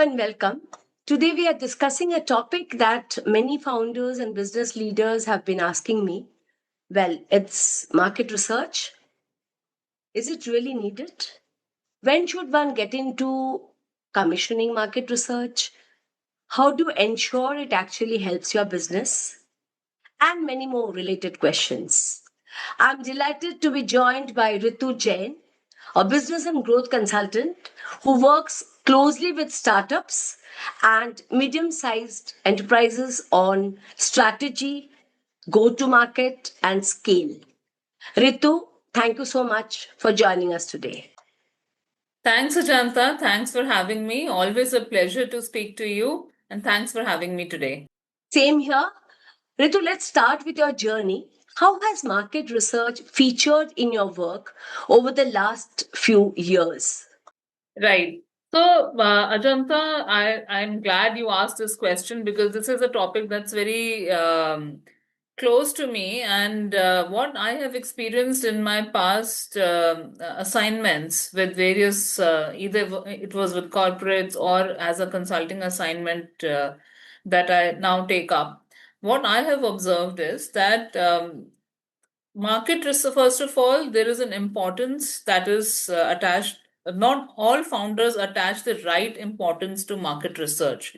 and welcome. Today we are discussing a topic that many founders and business leaders have been asking me. Well, it's market research. Is it really needed? When should one get into commissioning market research? How to ensure it actually helps your business? And many more related questions. I'm delighted to be joined by Ritu Jain, a business and growth consultant who works closely with startups and medium sized enterprises on strategy, go to market, and scale. Ritu, thank you so much for joining us today. Thanks, Ajanta. Thanks for having me. Always a pleasure to speak to you. And thanks for having me today. Same here. Ritu, let's start with your journey. How has market research featured in your work over the last few years? Right. So, Ajanta, I'm glad you asked this question because this is a topic that's very close to me. And what I have experienced in my past assignments with various, either it was with corporates or as a consulting assignment that I now take up, what I have observed is that market risk, first of all, there is an importance that is attached. Not all founders attach the right importance to market research.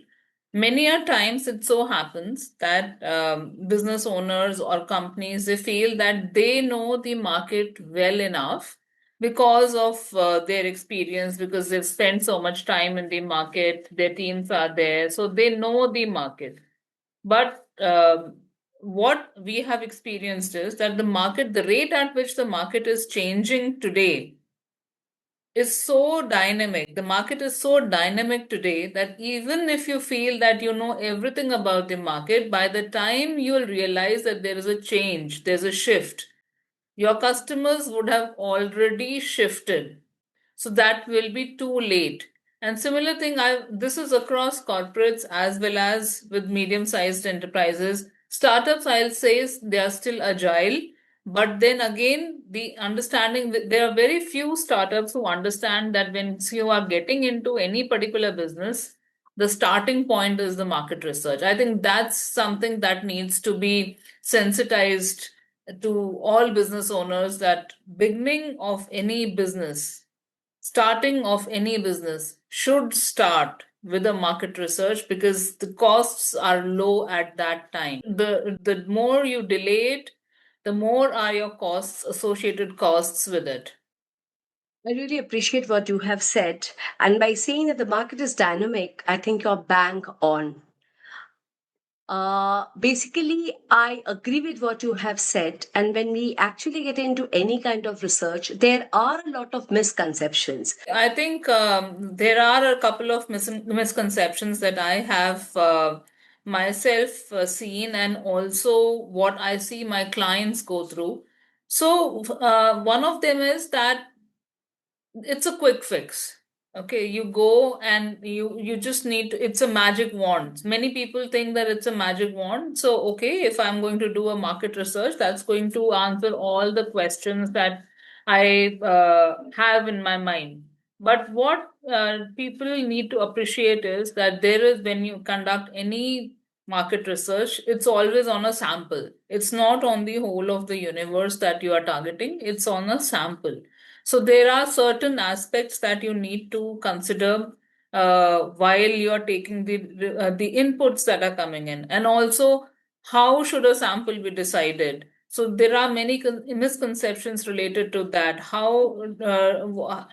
Many a times it so happens that business owners or companies, they feel that they know the market well enough because of their experience, because they've spent so much time in the market, their teams are there, so they know the market. But what we have experienced is that the rate at which the market is changing today is so dynamic. The market is so dynamic today that even if you feel that you know everything about the market, by the time you'll realize that there is a change, there's a shift, your customers would have already shifted, so that will be too late. And similar thing, I this is across corporates as well as with medium sized enterprises. Startups, I'll say, they are still agile, but then again, the understanding, there are very few startups who understand that when you are getting into any particular business, the starting point is the market research. I think that's something that needs to be sensitized to all business owners, that beginning of any business, starting of any business should start with a market research, because the costs are low at that time. The more you delay it, the more are your costs, associated costs with it. I really appreciate what you have said. And by saying that the market is dynamic, I think you're bang on. Basically, I agree with what you have said. And when we actually get into any kind of research, there are a lot of misconceptions. I think there are a couple of misconceptions that I have myself seen, and also what I see my clients go through. So, one of them is that it's a quick fix. Okay, you go and you just need to, it's a magic wand. Many people think that it's a magic wand. So okay, if I'm going to do a market research, that's going to answer all the questions that I have in my mind. But what people need to appreciate is that there is, when you conduct any market research, it's always on a sample. It's not on the whole of the universe that you are targeting, it's on a sample. So there are certain aspects that you need to consider while you are taking the inputs that are coming in, and also how should a sample be decided. So there are many misconceptions related to that.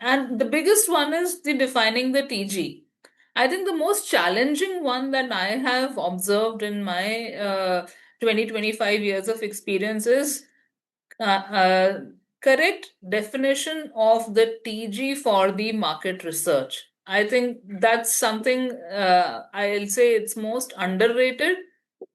And the biggest one is the defining the TG. I think the most challenging one that I have observed in my 25 years of experience is uh, correct definition of the TG for the market research. I think that's something, I'll say it's most underrated,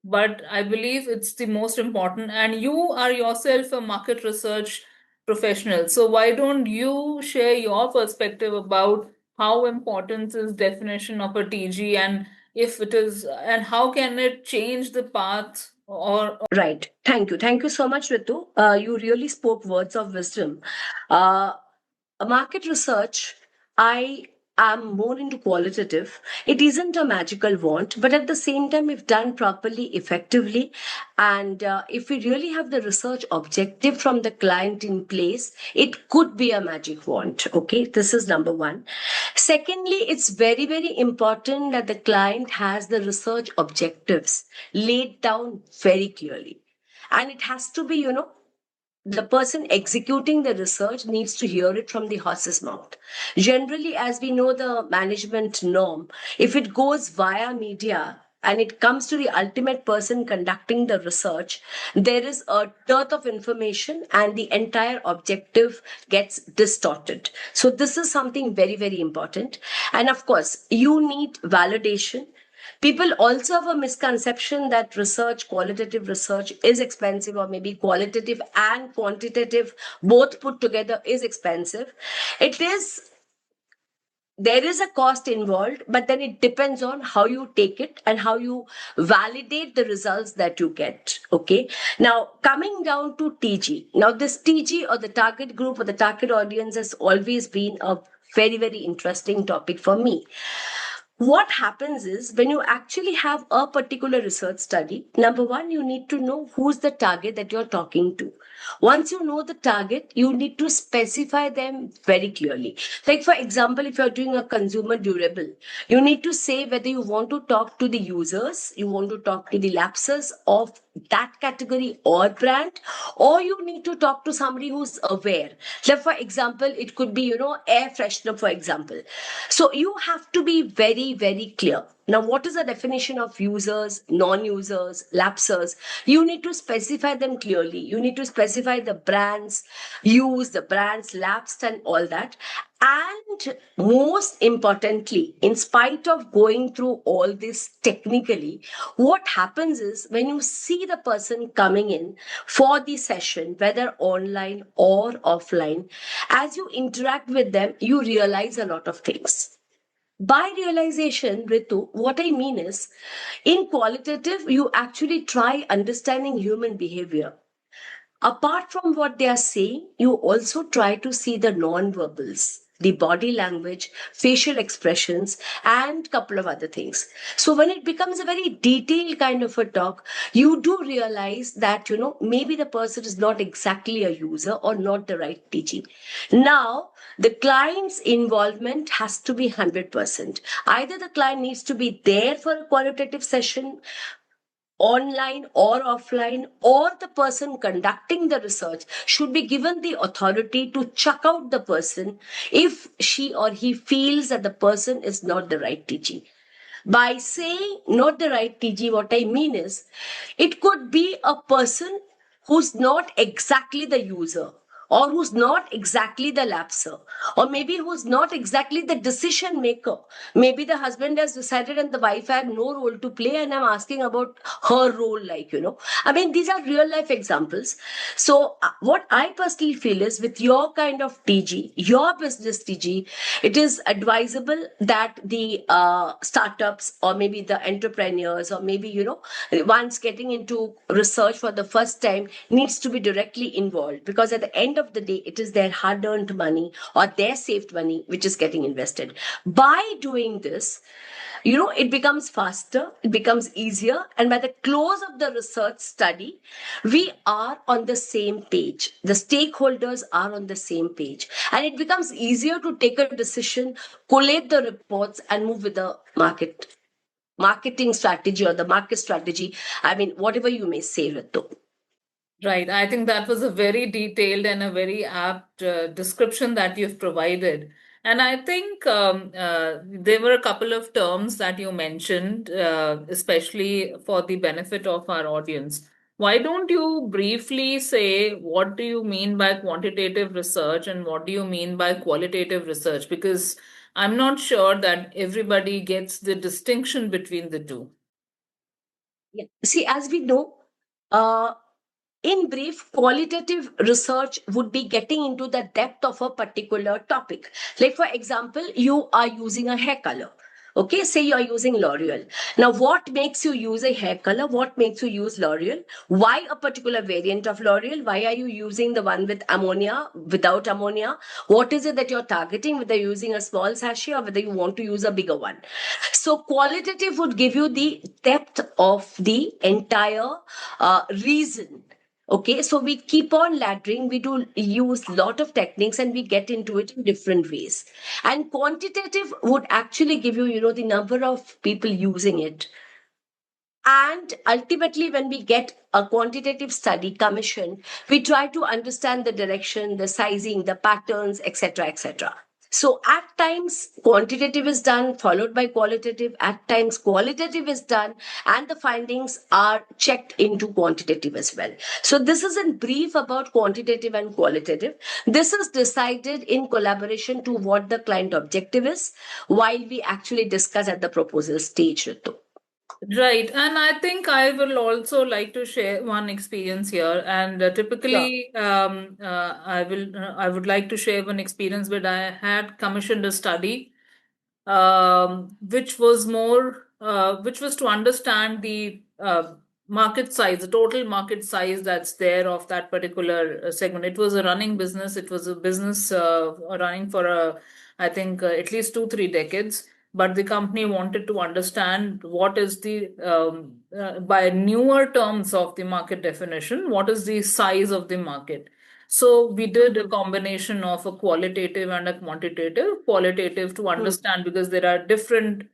but I believe it's the most important. And you are yourself a market research professional. So why don't you share your perspective about how important is definition of a TG, and if it is, and how can it change the path or Right. Thank you. Thank you so much, Ritu. You really spoke words of wisdom. Uh, a market research, I I'm more into qualitative. It isn't a magical wand, but at the same time, if done properly, effectively, and if we really have the research objective from the client in place, it could be a magic wand. Okay, this is number one. Secondly, it's very, very important that the client has the research objectives laid down very clearly. And it has to be, the person executing the research needs to hear it from the horse's mouth. Generally, as we know, the management norm, if it goes via media and it comes to the ultimate person conducting the research, there is a dearth of information and the entire objective gets distorted. So, this is something very, very important. And of course, you need validation. People also have a misconception that research, qualitative research, is expensive, or maybe qualitative and quantitative both put together is expensive. It is, there is a cost involved, but then it depends on how you take it and how you validate the results that you get. Okay. Now, coming down to TG. Now, this TG, or the target group or the target audience, has always been a very, very interesting topic for me. What happens is, when you actually have a particular research study, number one, you need to know who's the target that you're talking to. Once you know the target, you need to specify them very clearly. Like, for example, if you're doing a consumer durable, you need to say whether you want to talk to the users, you want to talk to the lapses of that category or brand, or you need to talk to somebody who's aware. Like, for example, it could be, air freshener, for example. So you have to be very, very clear. Now, what is the definition of users, non-users, lapsers? You need to specify them clearly. You need to specify the brands, use the brands, lapsed, and all that. And most importantly, in spite of going through all this technically, what happens is, when you see the person coming in for the session, whether online or offline, as you interact with them, you realize a lot of things. By realization, Ritu, what I mean is, in qualitative, you actually try understanding human behavior. Apart from what they are saying, you also try to see the non-verbals, the body language, facial expressions, and couple of other things. So when it becomes a very detailed kind of a talk, you do realize that, maybe the person is not exactly a user or not the right teaching. Now, the client's involvement has to be 100%. Either the client needs to be there for a qualitative session, online or offline, or the person conducting the research should be given the authority to chuck out the person if she or he feels that the person is not the right teaching. By saying not the right TG, what I mean is, it could be a person who's not exactly the user, or who's not exactly the lapser, or maybe who's not exactly the decision maker. Maybe the husband has decided and the wife had no role to play, and I'm asking about her role, I mean, these are real life examples. So, what I personally feel is, with your kind of TG, your business TG, it is advisable that the startups, or maybe the entrepreneurs, or maybe, ones getting into research for the first time, needs to be directly involved, because at the end of the day, it is their hard earned money or their saved money which is getting invested. By doing this, it becomes faster, it becomes easier, and by the close of the research study, we are on the same page. The stakeholders are on the same page, and it becomes easier to take a decision, collate the reports, and move with the marketing strategy, or the market strategy. I mean, whatever you may say, Ritu. Right. I think that was a very detailed and a very apt description that you've provided. And I think there were a couple of terms that you mentioned, especially for the benefit of our audience. Why don't you briefly say, what do you mean by quantitative research and what do you mean by qualitative research? Because I'm not sure that everybody gets the distinction between the two. Yeah. See, as we know, uh, in brief, qualitative research would be getting into the depth of a particular topic. Like, for example, you are using a hair color. Okay, say you are using L'Oreal. Now, what makes you use a hair color? What makes you use L'Oreal? Why a particular variant of L'Oreal? Why are you using the one with ammonia, without ammonia? What is it that you're targeting, whether you're using a small sachet or whether you want to use a bigger one? So, qualitative would give you the depth of the entire reason. Okay, so we keep on laddering, we do use lot of techniques and we get into it in different ways. And quantitative would actually give you, the number of people using it. And ultimately, when we get a quantitative study commission, we try to understand the direction, the sizing, the patterns, etc., etc. So at times, quantitative is done, followed by qualitative. At times, qualitative is done, and the findings are checked into quantitative as well. So this is in brief about quantitative and qualitative. This is decided in collaboration to what the client objective is, while we actually discuss at the proposal stage, Ritu. Right, and I think I will also like to share one experience here. And Sure. typically, I would like to share one experience where I had commissioned a study, which was to understand the market size, the total market size that's there of that particular segment. It was a running business. It was a business running for I think, at least 2 3 decades. But the company wanted to understand what is the, by newer terms of the market definition, what is the size of the market. So we did a Mhm. combination of a qualitative and a quantitative. Qualitative to Mhm. understand, because there are different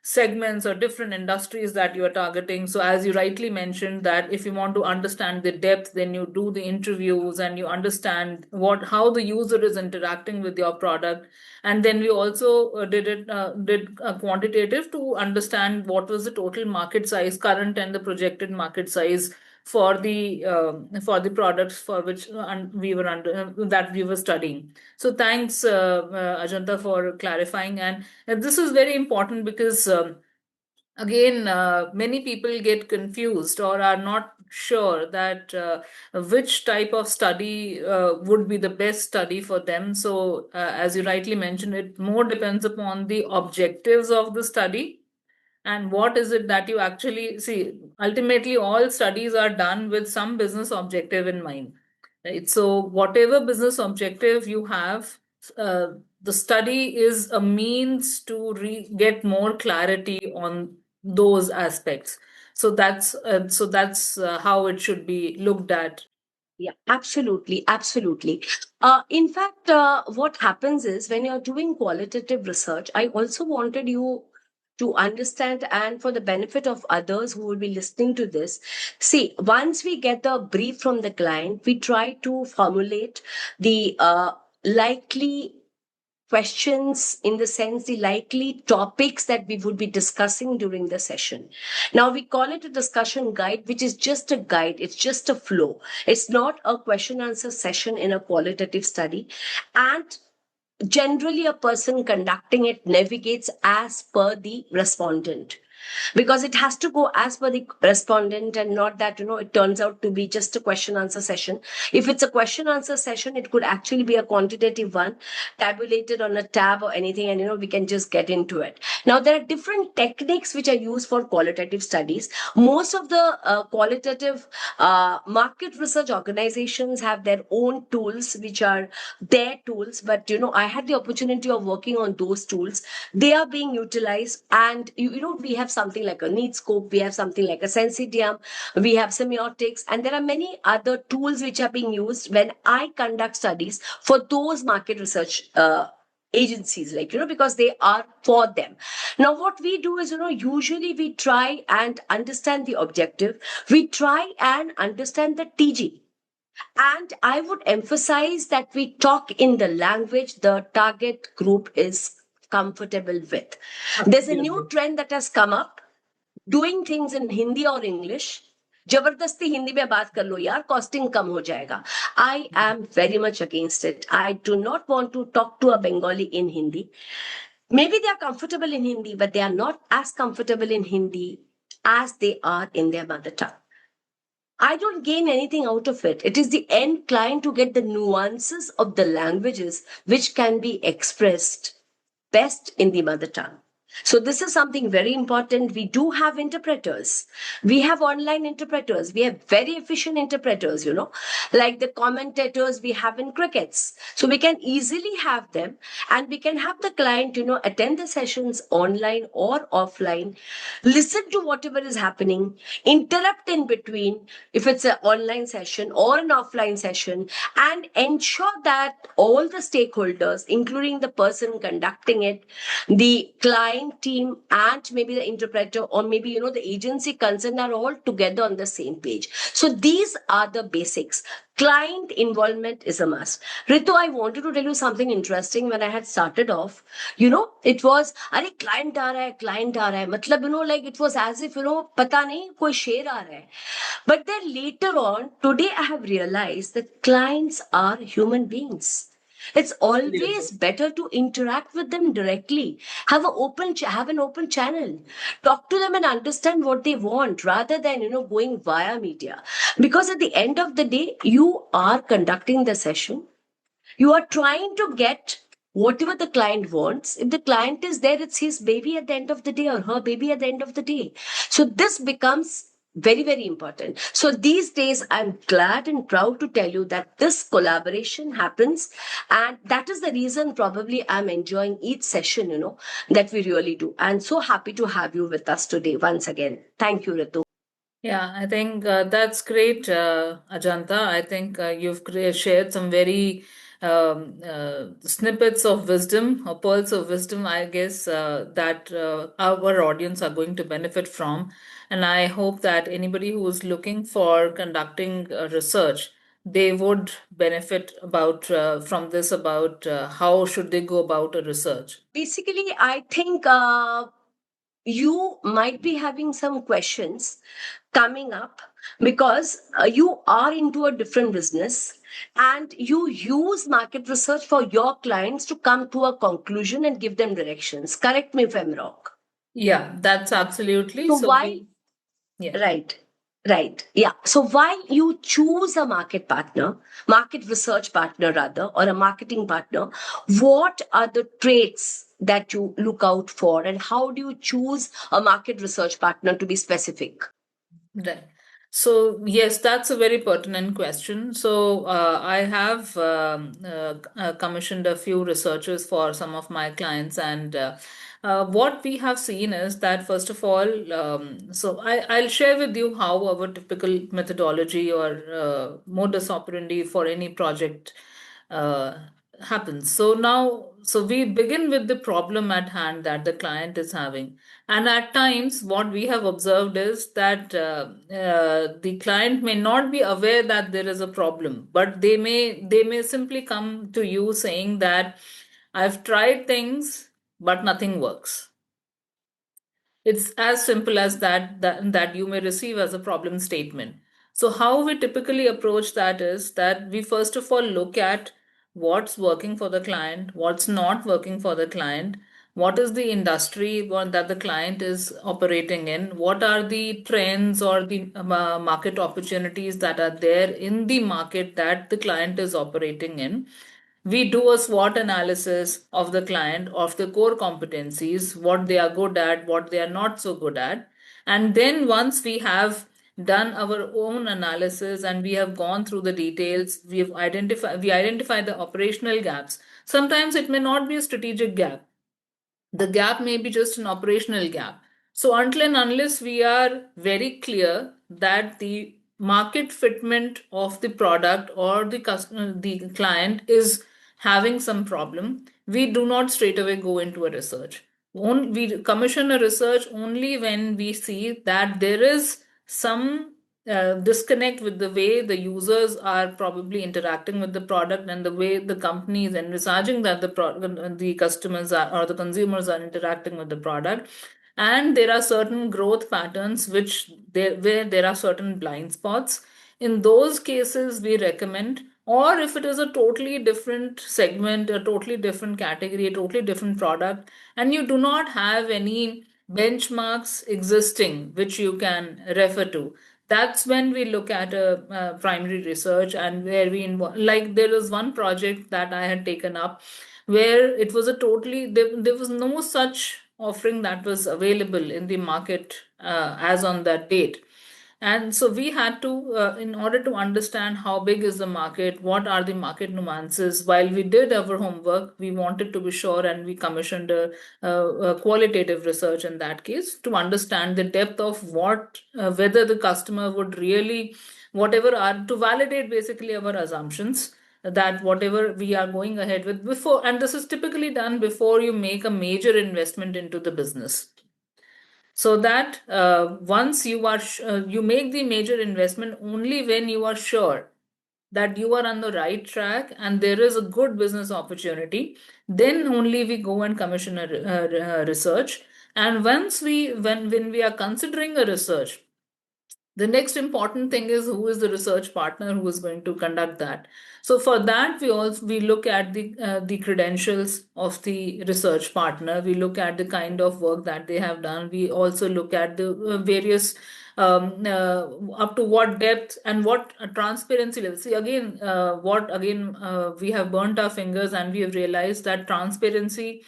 segments or different industries that you are targeting. So as you rightly mentioned, that if you want to understand the depth, then you do the interviews and you understand what how the user is interacting with your product. And then we also did a quantitative to understand what was the total market size, current and the projected market size for the products for which we were under that we were studying. So thanks, Ajanta, for clarifying. And this is very important because, again, many people get confused or are not sure that which type of study would be the best study for them. So, as you rightly mentioned, it more depends upon the objectives of the study and what is it that you actually see. Ultimately, all studies are done with some business objective in mind, right? So whatever business objective you have, uh, the study is a means to get more clarity on those aspects. So that's how it should be looked at. Yeah, absolutely, absolutely. In fact, what happens is when you're doing qualitative research, I also wanted you to understand, and for the benefit of others who will be listening to this, see, once we get the brief from the client, we try to formulate the likely questions, in the sense the likely topics that we would be discussing during the session. Now we call it a discussion guide, which is just a guide, it's just a flow. It's not a question answer session in a qualitative study. And generally a person conducting it navigates as per the respondent, because it has to go as per the respondent, and not that it turns out to be just a question answer session. If it's a question answer session, it could actually be a quantitative one, tabulated on a tab or anything, and we can just get into it. Now there are different techniques which are used for qualitative studies. Most of the qualitative market research organizations have their own tools, which are their tools, but I had the opportunity of working on those tools. They are being utilized, and we have something like a need scope, we have something like a sensidium, we have semiotics, and there are many other tools which are being used when I conduct studies for those market research agencies, like because they are for them. Now what we do is, usually we try and understand the objective, we try and understand the TG, and I would emphasize that we talk in the language the target group is comfortable with. There's a new Absolutely. trend that has come up, doing things in Hindi or English. जबरदस्ती हिंदी में बात कर लो यार, costing कम हो जाएगा. I am very much against it. I do not want to talk to a Bengali in Hindi. Maybe they are comfortable in Hindi, but they are not as comfortable in Hindi as they are in their mother tongue. I don't gain anything out of it. It is the end client to get the nuances of the languages which can be expressed best in the mother tongue. So this is something very important. We do have interpreters. We have online interpreters. We have very efficient interpreters, like the commentators we have in crickets. So we can easily have them, and we can have the client, attend the sessions online or offline, listen to whatever is happening, interrupt in between if it's an online session or an offline session, and ensure that all the stakeholders, including the person conducting it, the client team, and maybe the interpreter, or maybe the agency concerned, are all together on the same page. So these are the basics. Client involvement is a must. Ritu, I wanted to tell you something interesting. When I had started off, it was, अरे client आ रहा है, client आ रहा है, मतलब like it was as if पता नहीं कोई शेर आ रहा है. But then later on, today I have realized that clients are human beings. It's always better to interact with them directly. Have an open channel. Talk to them and understand what they want rather than going via media. Because at the end of the day, you are conducting the session. You are trying to get whatever the client wants. If the client is there, it's his baby at the end of the day, or her baby at the end of the day. So this becomes very, very important. So these days, I'm glad and proud to tell you that this collaboration happens. And that is the reason probably I'm enjoying each session, that we really do. And so happy to have you with us today once again. Thank you, Ritu. Yeah, I think that's great, Ajanta. I think you've shared some very snippets of wisdom, or pearls of wisdom, I guess, that our audience are going to benefit from. And I hope that anybody who is looking for conducting research, they would benefit about from this, about how should they go about a research. Basically, I think you might be having some questions coming up because you are into a different business and you use market research for your clients to come to a conclusion and give them directions. Correct me if I'm wrong. Yeah, that's absolutely. So So why? we, yeah. Right. Right. Yeah. So while you choose a market research partner rather, or a marketing partner, what are the traits that you look out for, and how do you choose a market research partner, to be specific? Right. So, yes, that's a very pertinent question. So, I have commissioned a few researchers for some of my clients, and what we have seen is that, first of all, I'll share with you how our typical methodology or modus operandi for any project uh, happens. So we begin with the problem at hand that the client is having, and at times, what we have observed is that the client may not be aware that there is a problem, but they may simply come to you saying that I've tried things, but nothing works. It's as simple as that you may receive as a problem statement. So how we typically approach that is that we first of all look at what's working for the client, what's not working for the client, what is the industry that the client is operating in, what are the trends or the market opportunities that are there in the market that the client is operating in. We do a SWOT analysis of the client, of the core competencies, what they are good at, what they are not so good at. And then once we have done our own analysis and we have gone through the details, we identify the operational gaps. Sometimes it may not be a strategic gap, the gap may be just an operational gap. So until and unless we are very clear that the market fitment of the product or the customer, the client is having some problem, we do not straight away go into a research. We commission a research only when we see that there is some disconnect with the way the users are probably interacting with the product and the way the company is envisaging that the customers are, or the consumers are interacting with the product, and there are certain growth patterns where there are certain blind spots. In those cases we recommend, or if it is a totally different segment, a totally different category, a totally different product, and you do not have any benchmarks existing which you can refer to, that's when we look at a primary research, and where we involve, like there was one project that I had taken up where it was a totally there was no such offering that was available in the market as on that date. And so we had to, in order to understand how big is the market, what are the market nuances, while we did our homework, we wanted to be sure and we commissioned a qualitative research in that case to understand the depth of whether the customer would really, whatever are, to validate basically our assumptions that whatever we are going ahead with before, and this is typically done before you make a major investment into the business, so that once you make the major investment only when you are sure that you are on the right track and there is a good business opportunity, then only we go and commission a research. And once when we are considering a research, the next important thing is who is the research partner who is going to conduct that. So for that we look at the credentials of the research partner, we look at the kind of work that they have done, we also look at the various up to what depth and what transparency level. See again, what again we have burnt our fingers and we have realized that transparency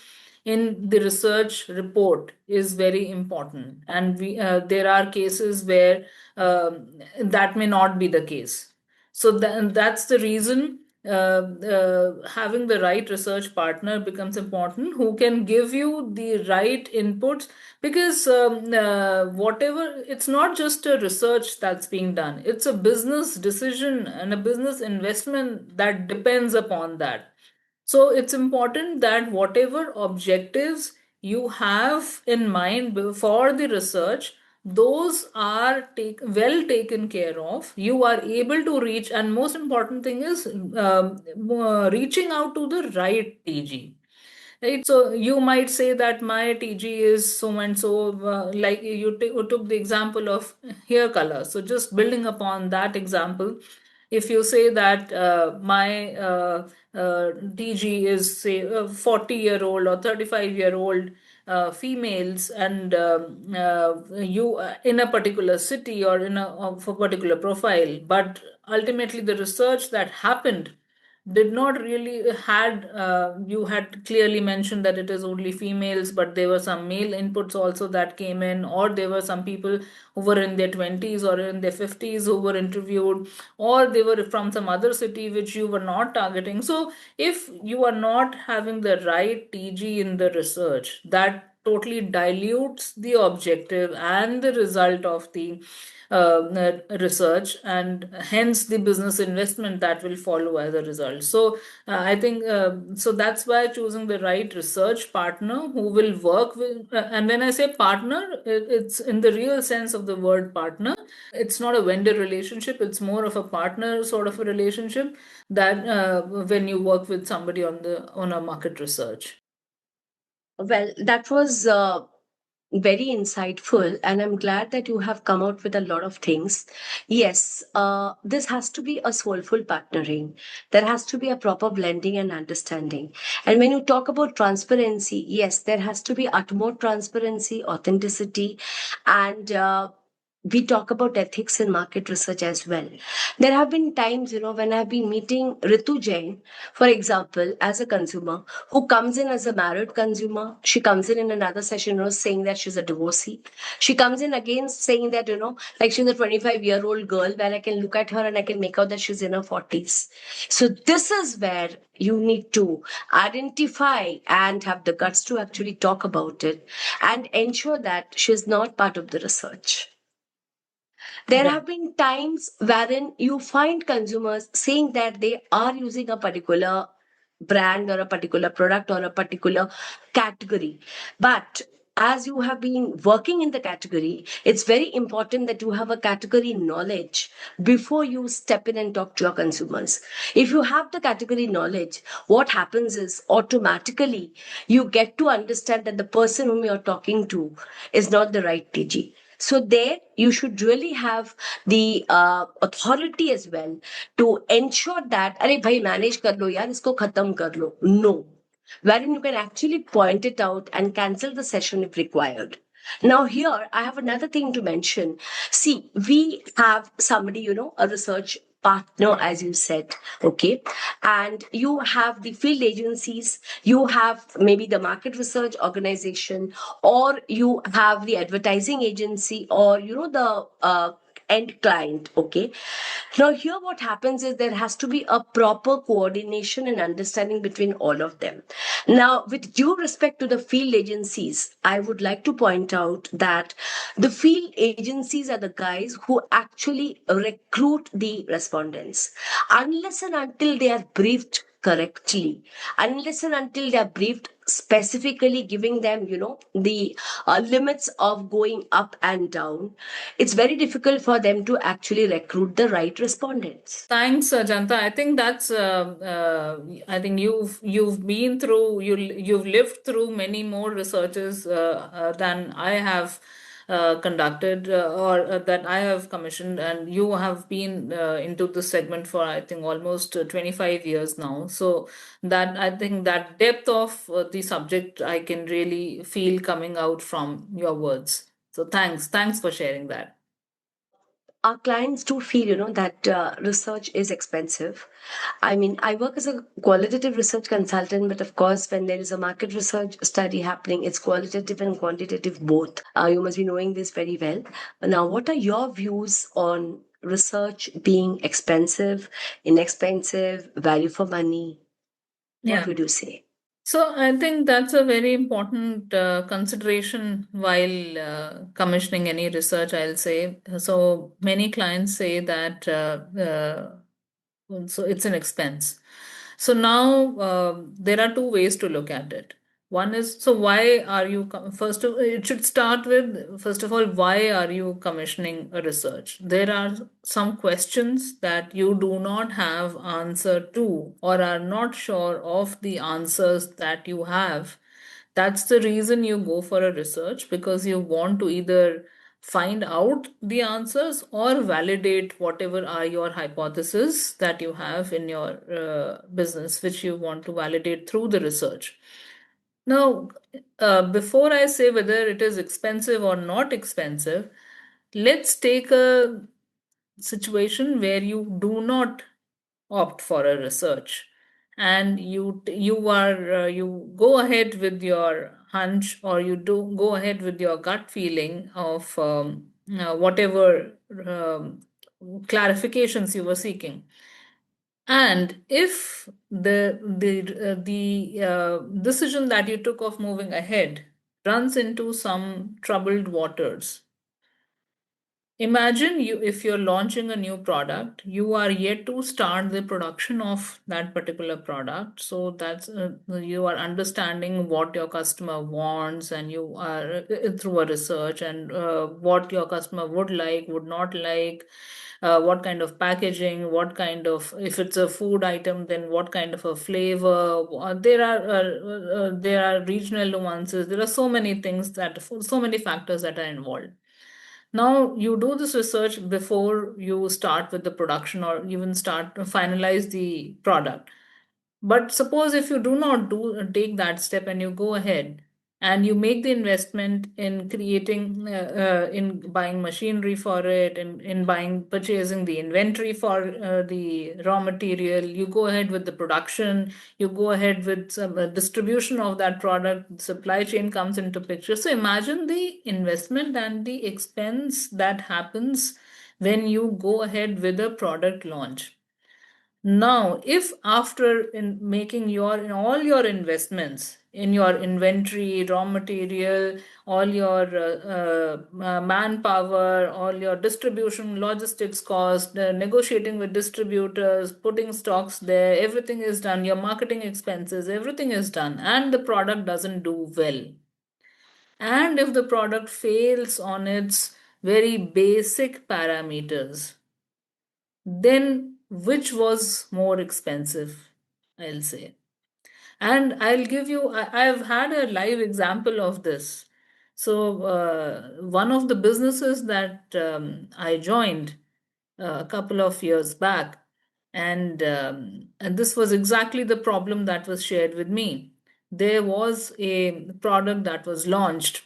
in the research report is very important, and we there are cases where that may not be the case. So that's the reason having the right research partner becomes important, who can give you the right inputs, because whatever, it's not just a research that's being done, it's a business decision and a business investment that depends upon that. So it's important that whatever objectives you have in mind for the research, those are well taken care of. You are able to reach, and most important thing is reaching out to the right TG. Right, so you might say that my TG is so and so, like you took the example of hair color. So just building upon that example, if you say that my TG is say a 40-year-old or 35-year-old females, and you in a particular city or in a particular profile, but ultimately the research that happened did not really had you had clearly mentioned that it is only females, but there were some male inputs also that came in, or there were some people who were in their 20s or in their 50s who were interviewed, or they were from some other city which you were not targeting. So if you are not having the right TG in the research, that totally dilutes the objective and the result of the research, and hence the business investment that will follow as a result. So I think so that's why choosing the right research partner who will work with, and when I say partner, it's in the real sense of the word partner. It's not a vendor relationship, it's more of a partner sort of a relationship, that when you work with somebody on a market research. Well, that was very insightful, and I'm glad that you have come out with a lot of things. Yes, this has to be a soulful partnering. There has to be a proper blending and understanding. And when you talk about transparency, yes, there has to be utmost transparency, authenticity, and we talk about ethics in market research as well. There have been times, when I've been meeting Ritu Jain, for example, as a consumer who comes in as a married consumer. She comes in another session, saying that she's a divorcee. She comes in again saying that, like she's a 25-year-old girl, where I can look at her and I can make out that she's in her 40s. So this is where you need to identify and have the guts to actually talk about it and ensure that she's not part of the research. There Yeah. have been times wherein you find consumers saying that they are using a particular brand or a particular product or a particular category. But as you have been working in the category, it's very important that you have a category knowledge before you step in and talk to your consumers. If you have the category knowledge, what happens is automatically you get to understand that the person whom you're talking to is not the right TG. So there, you should really have the authority as well to ensure that, अरे भाई manage कर लो यार, इसको खत्म कर लो. No, wherein you can actually point it out and cancel the session if required. Now here, I have another thing to mention. See, we have somebody, a research partner, as you said. Okay. And you have the field agencies, you have maybe the market research organization, or you have the advertising agency, or the end client. Okay. Now, here what happens is there has to be a proper coordination and understanding between all of them. Now, with due respect to the field agencies, I would like to point out that the field agencies are the guys who actually recruit the respondents. Unless and until they are briefed correctly, unless and until they are briefed specifically, giving them the limits of going up and down, it's very difficult for them to actually recruit the right respondents. Thanks, Janta. I think that's. I think you've been through you've lived through many more researches than I have conducted or that I have commissioned, and you have been into this segment for I think almost 25 years now. So that I think that depth of the subject I can really feel coming out from your words. So thanks for sharing that. Our clients do feel that research is expensive. I mean, I work as a qualitative research consultant, but of course when there is a market research study happening, it's qualitative and quantitative both. You must be knowing this very well. Now, what are your views on research being expensive, inexpensive, value for money? What Yeah. would you say? So I think that's a very important consideration while commissioning any research, I'll say. So many clients say that so it's an expense. So now there are two ways to look at it. One is, so why are you first of it should start with, first of all, why are you commissioning a research? There are some questions that you do not have answer to or are not sure of the answers that you have. That's the reason you go for a research, because you want to either find out the answers or validate whatever are your hypotheses that you have in your business, which you want to validate through the research. Now, before I say whether it is expensive or not expensive, let's take a situation where you do not opt for a research, and you go ahead with your hunch, or you do go ahead with your gut feeling of whatever clarifications you were seeking. And if the decision that you took of moving ahead runs into some troubled waters. Imagine you if you're launching a new product, you are yet to start the production of that particular product. So that's you are understanding what your customer wants, and you are through a research, and what your customer would like, would not like, what kind of packaging, what kind of, if it's a food item, then what kind of a flavor. There are regional nuances. There are so many things that so many factors that are involved. Now, you do this research before you start with the production or even start to finalize the product. But suppose if you do not do take that step, and you go ahead and you make the investment in creating, in buying machinery for it, in buying, purchasing the inventory for the raw material, you go ahead with the production, you go ahead with some distribution of that product, supply chain comes into picture. So imagine the investment and the expense that happens when you go ahead with a product launch. Now, if after in making your in all your investments in your inventory, raw material, all your manpower, all your distribution, logistics cost, negotiating with distributors, putting stocks there, everything is done, your marketing expenses, everything is done, and the product doesn't do well. And if the product fails on its very basic parameters, then which was more expensive, I'll say. And I'll give you, I've had a live example of this. So, one of the businesses that I joined a couple of years back, and this was exactly the problem that was shared with me. There was a product that was launched,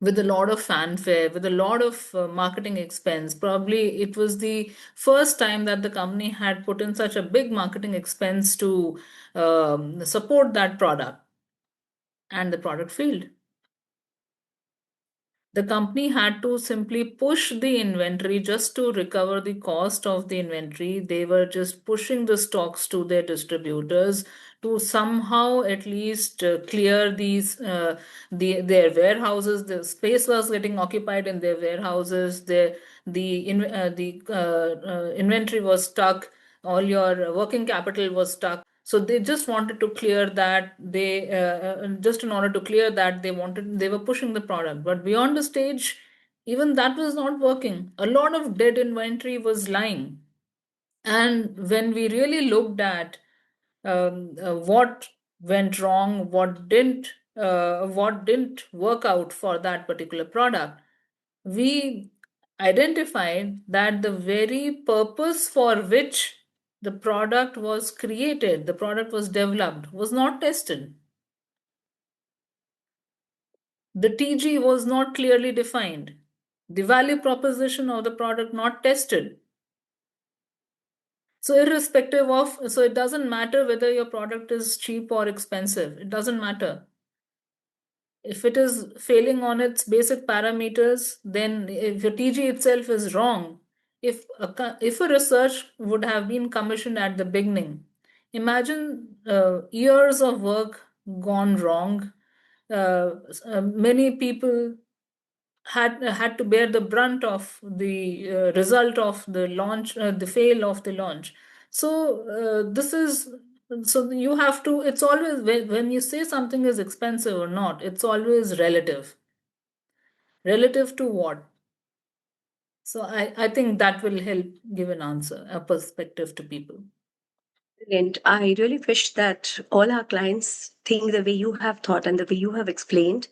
with a lot of fanfare, with a lot of marketing expense. Probably it was the first time that the company had put in such a big marketing expense to support that product, and the product failed. The company had to simply push the inventory just to recover the cost of the inventory. They were just pushing the stocks to their distributors to somehow at least clear their warehouses. The space was getting occupied in their warehouses. The inventory was stuck. All your working capital was stuck, so they just wanted to clear that. They just in order to clear that, they were pushing the product, but beyond the stage, even that was not working. A lot of dead inventory was lying. And when we really looked at what went wrong, what didn't work out for that particular product, we identified that the very purpose for which the product was created, the product was developed, was not tested. The TG was not clearly defined. The value proposition of the product not tested. So so it doesn't matter whether your product is cheap or expensive. It doesn't matter. If it is failing on its basic parameters, then if your TG itself is wrong, if a research would have been commissioned at the beginning, imagine years of work gone wrong. Many people had to bear the brunt of the result of the launch, the fail of the launch. So this is so you have to. It's always when you say something is expensive or not. It's always relative. Relative to what? So I think that will help give an answer, a perspective to people. Brilliant. I really wish that all our clients think the way you have thought and the way you have explained.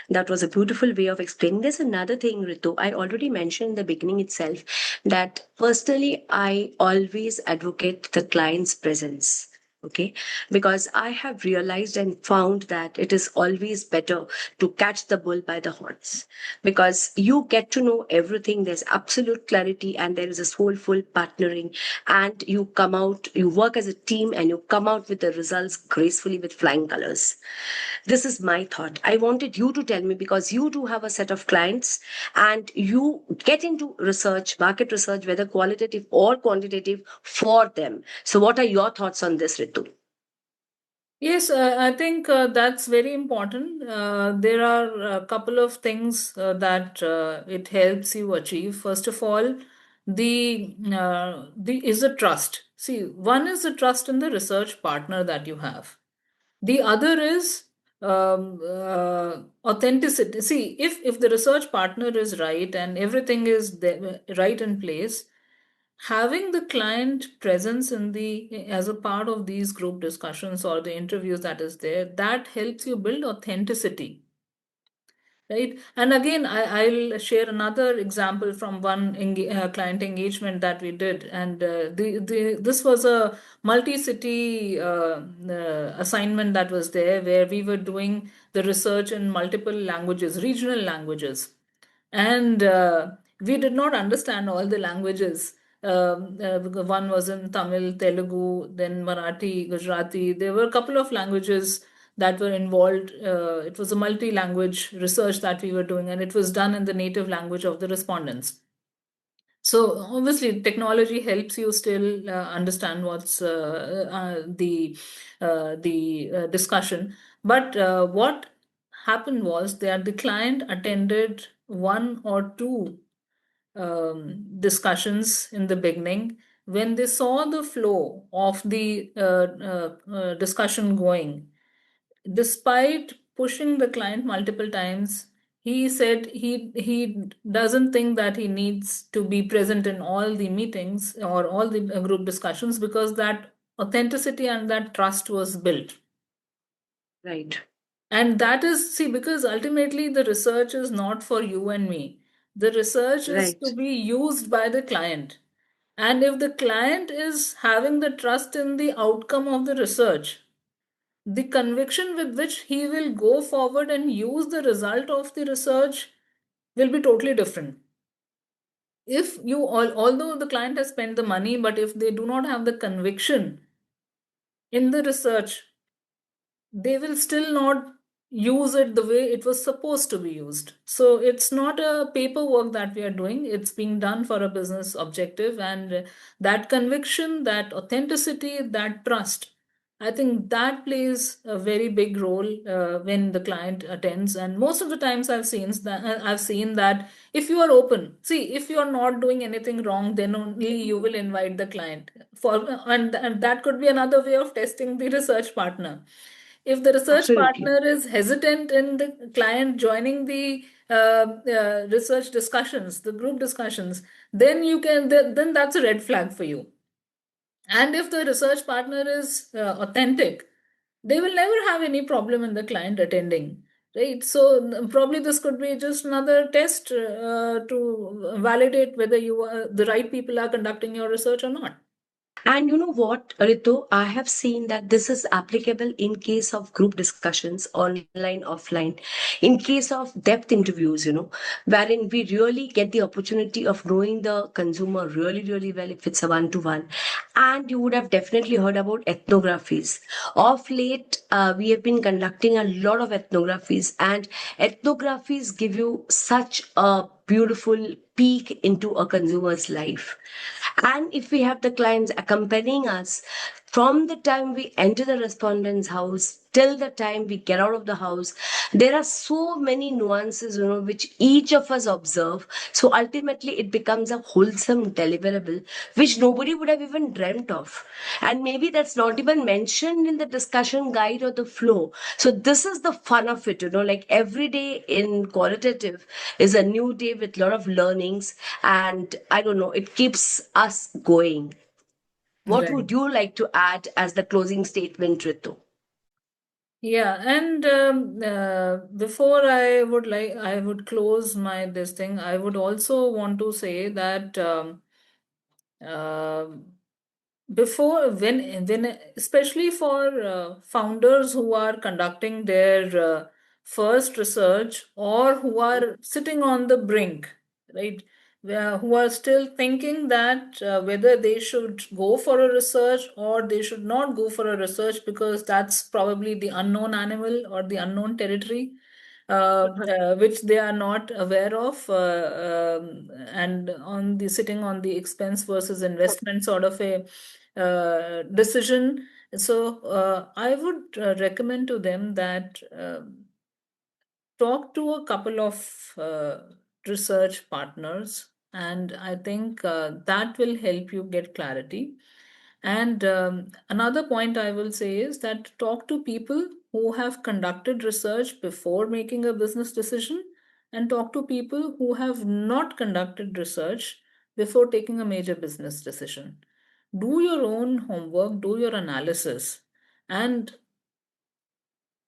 That was a beautiful way of explaining. There's another thing, Ritu. I already mentioned in the beginning itself that personally, I always advocate the client's presence. Okay, because I have realized and found that it is always better to catch the bull by the horns, because you get to know everything. There's absolute clarity and there is a soulful partnering, and you come out, you work as a team and you come out with the results gracefully with flying colors. This is my thought. I wanted you to tell me, because you do have a set of clients and you get into research, market research, whether qualitative or quantitative, for them. So, what are your thoughts on this, Ritu? Yes, I think that's very important. There are a couple of things that it helps you achieve. First of all, the is a trust. See, one is the trust in the research partner that you have. The other is authenticity. See, if the research partner is right and everything is there, right in place, having the client presence in the as a part of these group discussions or the interviews that is there, that helps you build authenticity, right? And again, I'll share another example from one client engagement that we did, and this was a multi-city assignment that was there, where we were doing the research in multiple languages, regional languages, and we did not understand all the languages. Because one was in Tamil, Telugu, then Marathi, Gujarati. There were a couple of languages that were involved. It was a multi-language research that we were doing, and it was done in the native language of the respondents. So obviously, technology helps you still understand what's the discussion. But what happened was that the client attended one or two discussions in the beginning. When they saw the flow of the discussion going, despite pushing the client multiple times, he said he doesn't think that he needs to be present in all the meetings or all the group discussions, because that authenticity and that trust was built. Right, And that is, see, because ultimately the research is not for you and me. The research is to right, be used by the client. And if the client is having the trust in the outcome of the research, the conviction with which he will go forward and use the result of the research will be totally different. If you although the client has spent the money, but if they do not have the conviction in the research, they will still not use it the way it was supposed to be used. So it's not a paperwork that we are doing, it's being done for a business objective. And that conviction, that authenticity, that trust, I think that plays a very big role when the client attends. And most of the times I've seen that if you are open, see, if you are not doing anything wrong, then only you will invite the client for. And that could be another way of testing the research partner. If the research Absolutely. partner is hesitant in the client joining the research discussions, the group discussions, then then that's a red flag for you. And if the research partner is authentic, they will never have any problem in the client attending, right? So probably this could be just another test to validate whether the right people are conducting your research or not. And you know what, Ritu? I have seen that this is applicable in case of group discussions, online, offline, in case of depth interviews, wherein we really get the opportunity of knowing the consumer really, really well if it's a one-to-one. And you would have definitely heard about ethnographies. Of late, we have been conducting a lot of ethnographies, and ethnographies give you such a beautiful peek into a consumer's life. And if we have the clients accompanying us from the time we enter the respondent's house till the time we get out of the house, there are so many nuances, which each of us observe. So ultimately, it becomes a wholesome deliverable, which nobody would have even dreamt of. And maybe that's not even mentioned in the discussion guide or the flow. So this is the fun of it, like every day in qualitative is a new day with a lot of learnings. And I don't know, it keeps us going. What Right. would you like to add as the closing statement, Ritu? Yeah, and before I would close my this thing, I would also want to say that um before when especially for founders who are conducting their first research, or who are sitting on the brink, right, who are still thinking that whether they should go for a research or they should not go for a research, because that's probably the unknown animal or the unknown territory, which they are not aware of, and on the sitting on the expense versus investment sort of a decision. So I would recommend to them that talk to a couple of research partners, and I think that will help you get clarity. And another point I will say is that talk to people who have conducted research before making a business decision, and talk to people who have not conducted research before taking a major business decision. Do your own homework, do your analysis, and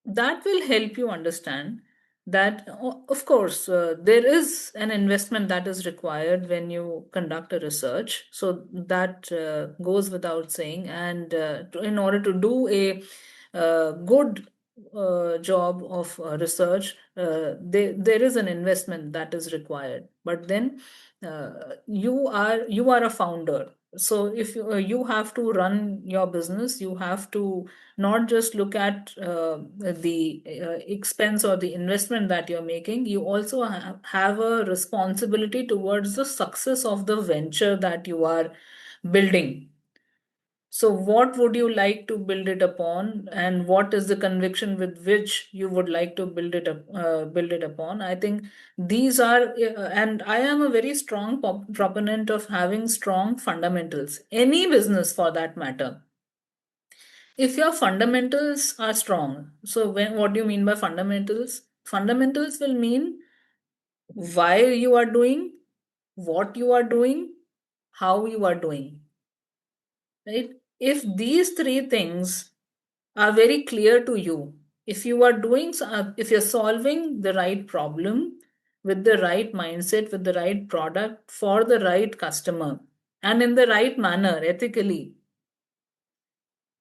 that will help you understand that, of course, there is an investment that is required when you conduct a research, so that goes without saying. And in order to do a good job of research, there is an investment that is required. But then you are a founder, so if you have to run your business, you have to not just look at the expense or the investment that you're making, you also have a responsibility towards the success of the venture that you are building. So, what would you like to build it upon, and what is the conviction with which you would like to build it upon? I think these are, and I am a very strong proponent of having strong fundamentals. Any business, for that matter, if your fundamentals are strong. So, what do you mean by fundamentals? Fundamentals will mean why you are doing, what you are doing, how you are doing, right? If these three things are very clear to you, if you are if you're solving the right problem with the right mindset, with the right product for the right customer, and in the right manner, ethically,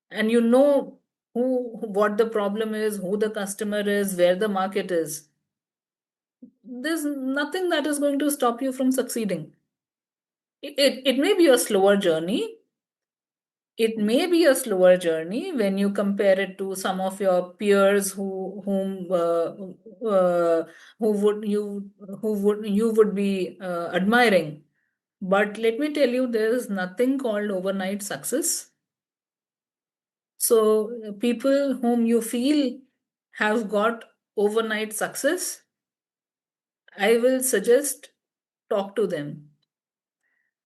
and you know what the problem is, who the customer is, where the market is, there's nothing that is going to stop you from succeeding. It may be a slower journey. It may be a slower journey when you compare it to some of your peers who would you would be admiring. But let me tell you, there is nothing called overnight success. So people whom you feel have got overnight success, I will suggest talk to them.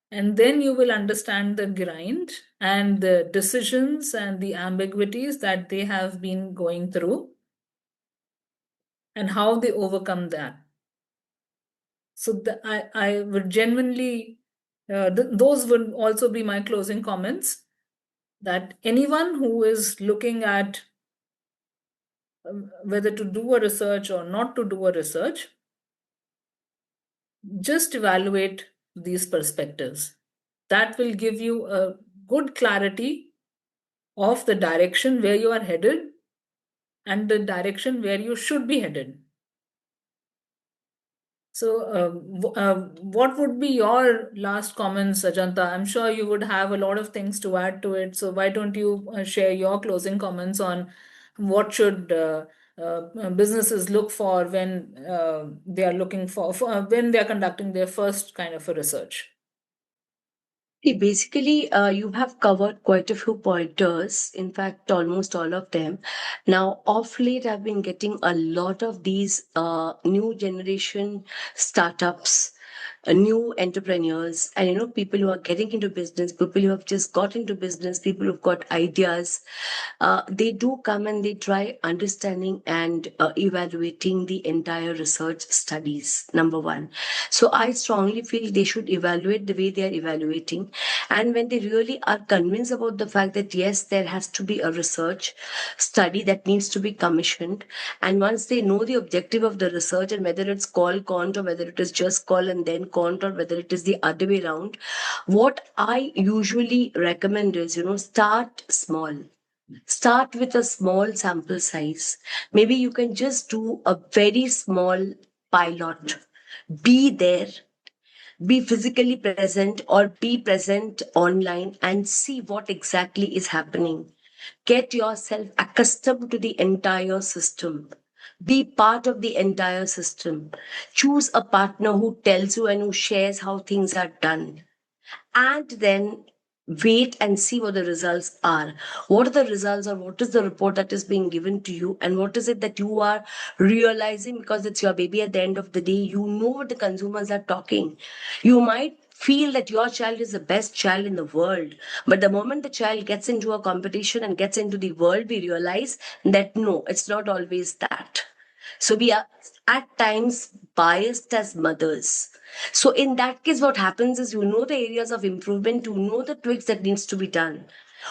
And then you will understand the grind and the decisions and the ambiguities that they have been going through and how they overcome that. So I would genuinely, those would also be my closing comments, that anyone who is looking at whether to do a research or not to do a research, just evaluate these perspectives. That will give you a good clarity of the direction where you are headed and the direction where you should be headed. So, what would be your last comments, Ajanta? I'm sure you would have a lot of things to add to it. So, why don't you share your closing comments on what should businesses look for when they are looking for when they are conducting their first kind of a research? See, basically, you have covered quite a few pointers, in fact, almost all of them. Now, off late, I've been getting a lot of these new generation startups, new entrepreneurs, and people who are getting into business, people who have just got into business, people who've got ideas. They do come and they try understanding and evaluating the entire research studies, number one. So I strongly feel they should evaluate the way they are evaluating. And when they really are convinced about the fact that, yes, there has to be a research study that needs to be commissioned. And once they know the objective of the research and whether it's call quant or whether it is just call and then quant or whether it is the other way around, what I usually recommend is, start small. Start with a small sample size. Maybe you can just do a very small pilot. Be there, be physically present or be present online and see what exactly is happening. Get yourself accustomed to the entire system. Be part of the entire system. Choose a partner who tells you and who shares how things are done, and then wait and see what the results are. What are the results, or what is the report that is being given to you, and what is it that you are realizing? Because it's your baby at the end of the day, you know what the consumers are talking. You might feel that your child is the best child in the world, but the moment the child gets into a competition and gets into the world, we realize that no, it's not always that. So we are at times biased as mothers. So in that case, what happens is, the areas of improvement, the tweaks that needs to be done.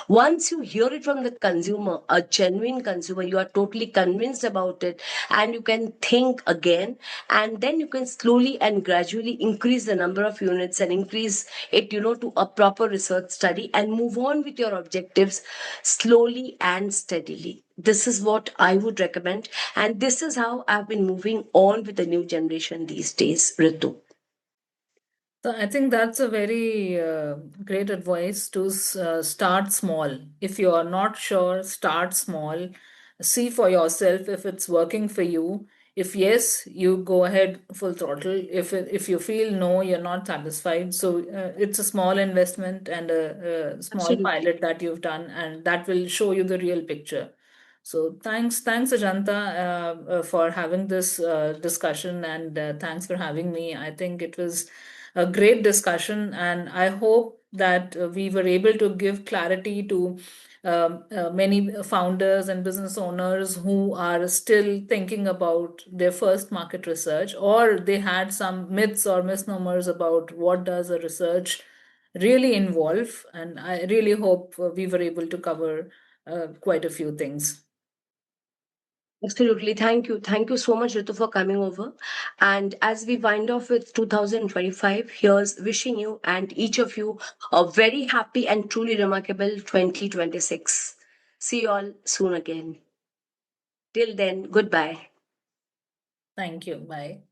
Once you hear it from the consumer, a genuine consumer, you are totally convinced about it, and you can think again, and then you can slowly and gradually increase the number of units and increase it, to a proper research study and move on with your objectives slowly and steadily. This is what I would recommend, and this is how I've been moving on with the new generation these days, Ritu. So I think that's a very great advice to start small. If you are not sure, start small. See for yourself if it's working for you. If yes, you go ahead full throttle. If you feel no, you're not satisfied. So it's a small investment and a small Absolutely. pilot that you've done, and that will show you the real picture. So thanks Ajanta, for having this discussion, and thanks for having me. I think it was a great discussion, and I hope that we were able to give clarity to many founders and business owners who are still thinking about their first market research, or they had some myths or misnomers about what does a research really involve. And I really hope we were able to cover quite a few things. Absolutely. Thank you. Thank you so much, Ritu, for coming over. And as we wind off with 2025, here's wishing you and each of you a very happy and truly remarkable 2026. See you all soon again. Till then, goodbye. Thank you. Bye.